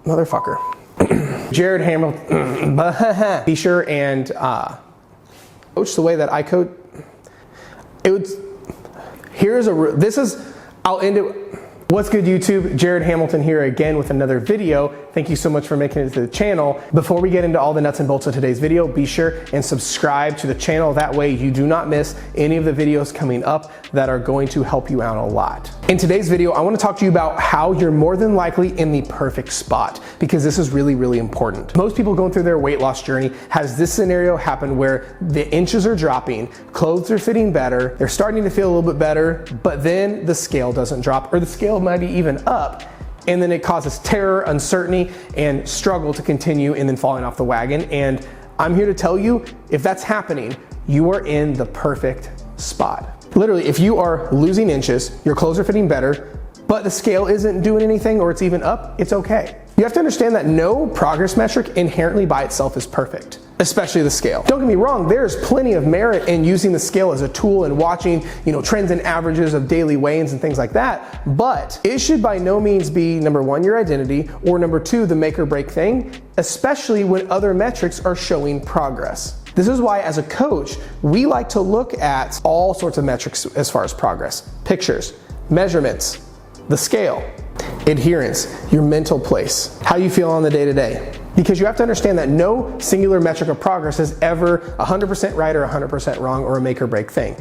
motherfucker. Jared Hamilton. Be sure and coach the way that I coach. I'll end it. What's good, YouTube? Jared Hamilton here again with another video. Thank you so much for making it to the channel. Before we get into all the nuts and bolts of today's video, be sure and subscribe to the channel. That way you do not miss any of the videos coming up that are going to help you out a lot. In today's video, I want to talk to you about how you're more than likely in the perfect spot, because this is really, really important. Most people going through their weight loss journey has this scenario happen where the inches are dropping, clothes are fitting better, they're starting to feel a little bit better, but then the scale doesn't drop, or the scale might be even up, and then it causes terror, uncertainty, and struggle to continue, and then falling off the wagon. And I'm here to tell you, if that's happening, you are in the perfect spot. Literally, if you are losing inches, your clothes are fitting better, but the scale isn't doing anything, or it's even up, it's okay. You have to understand that no progress metric inherently by itself is perfect, especially the scale. Don't get me wrong, there's plenty of merit in using the scale as a tool and watching, trends and averages of daily weigh-ins and things like that, but it should by no means be, number one, your identity, or number two, the make or break thing, especially when other metrics are showing progress. This is why, as a coach, we like to look at all sorts of metrics as far as progress. Pictures, measurements, the scale, adherence, your mental place, how you feel on the day-to-day. Because you have to understand that no singular metric of progress is ever 100% right or 100% wrong or a make or break thing.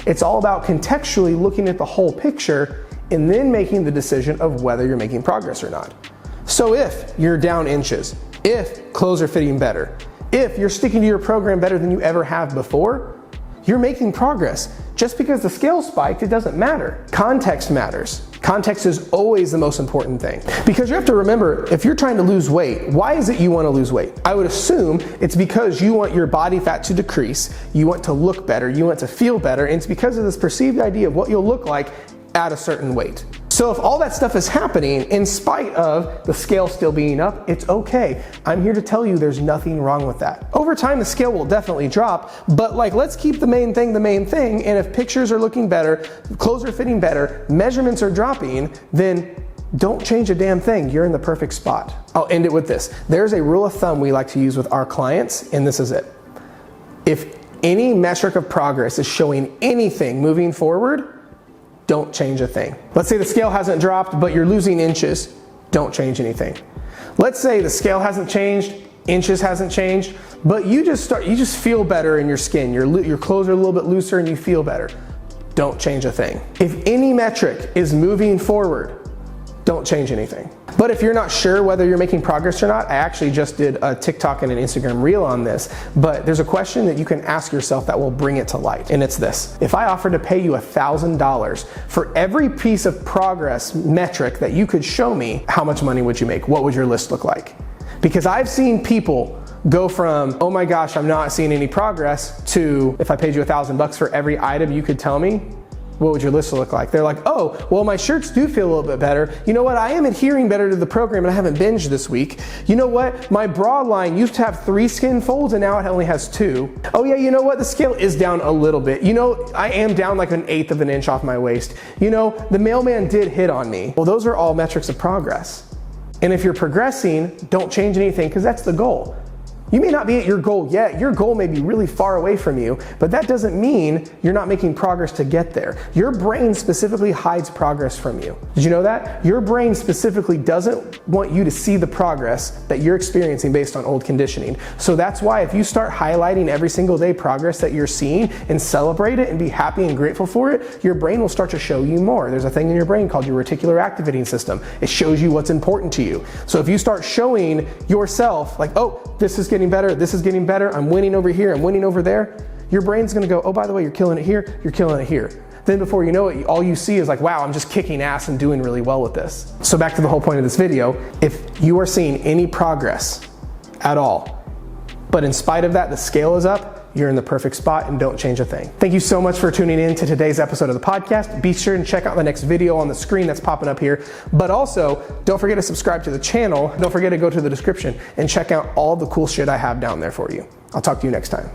It's all about contextually looking at the whole picture and then making the decision of whether you're making progress or not. So if you're down inches, if clothes are fitting better, if you're sticking to your program better than you ever have before, you're making progress. Just because the scale spiked, it doesn't matter. Context matters. Context is always the most important thing. Because you have to remember, if you're trying to lose weight, why is it you want to lose weight? I would assume it's because you want your body fat to decrease, you want to look better, you want to feel better, and it's because of this perceived idea of what you'll look like at a certain weight. So if all that stuff is happening in spite of the scale still being up, it's okay. I'm here to tell you there's nothing wrong with that. Over time, the scale will definitely drop, but let's keep the main thing, and if pictures are looking better, clothes are fitting better, measurements are dropping, then don't change a damn thing. You're in the perfect spot. I'll end it with this. There's a rule of thumb we like to use with our clients, and this is it. If any metric of progress is showing anything moving forward, don't change a thing. Let's say the scale hasn't dropped, but you're losing inches. Don't change anything. Let's say the scale hasn't changed, inches hasn't changed, but you just feel better in your skin. Your clothes are a little bit looser and you feel better. Don't change a thing. If any metric is moving forward, don't change anything. But if you're not sure whether you're making progress or not, I actually just did a TikTok and an Instagram reel on this, but there's a question that you can ask yourself that will bring it to light, and it's this. If I offered to pay you $1,000 for every piece of progress metric that you could show me, how much money would you make? What would your list look like? Because I've seen people go from, oh my gosh, I'm not seeing any progress, to if I paid you $1,000 for every item you could tell me, what would your list look like? They're like, oh, well, my shirts do feel a little bit better. You know what? I am adhering better to the program and I haven't binged this week. You know what? My bra line used to have 3 skin folds and now it only has 2. Oh yeah, you know what? The scale is down a little bit. I am down like 1/8 of an inch off my waist. The mailman did hit on me. Well, those are all metrics of progress. And if you're progressing, don't change anything, because that's the goal. You may not be at your goal yet. Your goal may be really far away from you, but that doesn't mean you're not making progress to get there. Your brain specifically hides progress from you. Did you know that? Your brain specifically doesn't want you to see the progress that you're experiencing based on old conditioning. So that's why if you start highlighting every single day progress that you're seeing and celebrate it and be happy and grateful for it, your brain will start to show you more. There's a thing in your brain called your reticular activating system. It shows you what's important to you. So if you start showing yourself like, oh, this is getting better, this is getting better, I'm winning over here, I'm winning over there, your brain's gonna go, oh, by the way, you're killing it here, you're killing it here. Then before you know it, all you see is like, wow, I'm just kicking ass and doing really well with this. So back to the whole point of this video, if you are seeing any progress at all, but in spite of that, the scale is up, you're in the perfect spot, and don't change a thing. Thank you so much for tuning in to today's episode of the podcast. Be sure and check out the next video on the screen that's popping up here. But also, don't forget to subscribe to the channel. Don't forget to go to the description and check out all the cool shit I have down there for you. I'll talk to you next time.